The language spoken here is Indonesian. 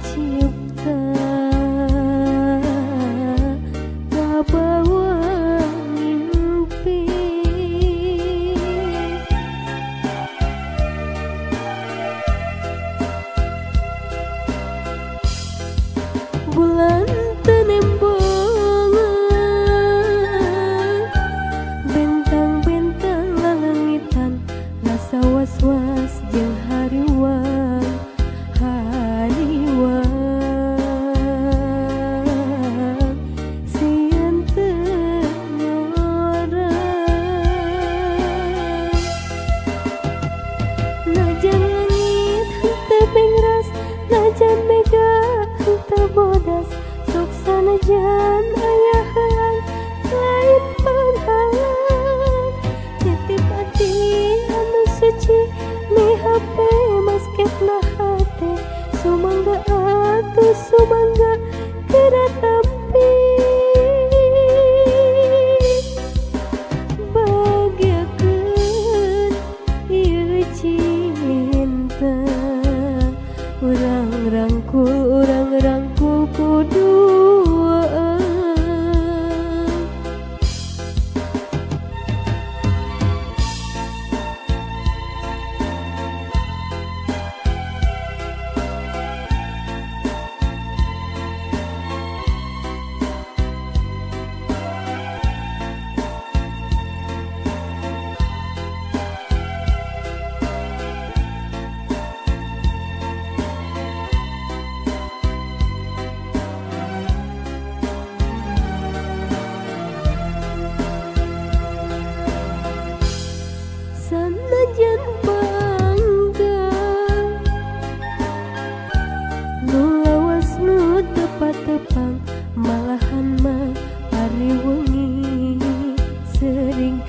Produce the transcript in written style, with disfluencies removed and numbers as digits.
cipta kabawa mimpi bulan tenembongan bentang-bentang lalangitan rasa was-was jeung hariwang sieun teu nyorang najan langit henteu bengras najan mega henteu bodas sok sanajan aya helang lain panghalang titip ati anu suci mi hape maskepna hate sumangga atuh sumangga kera tapi bahagiakeun ieu cinta urang rangkul kuduaan sanajan bangga nu lawas nu tepat-tepang malahan mah ari wengi sering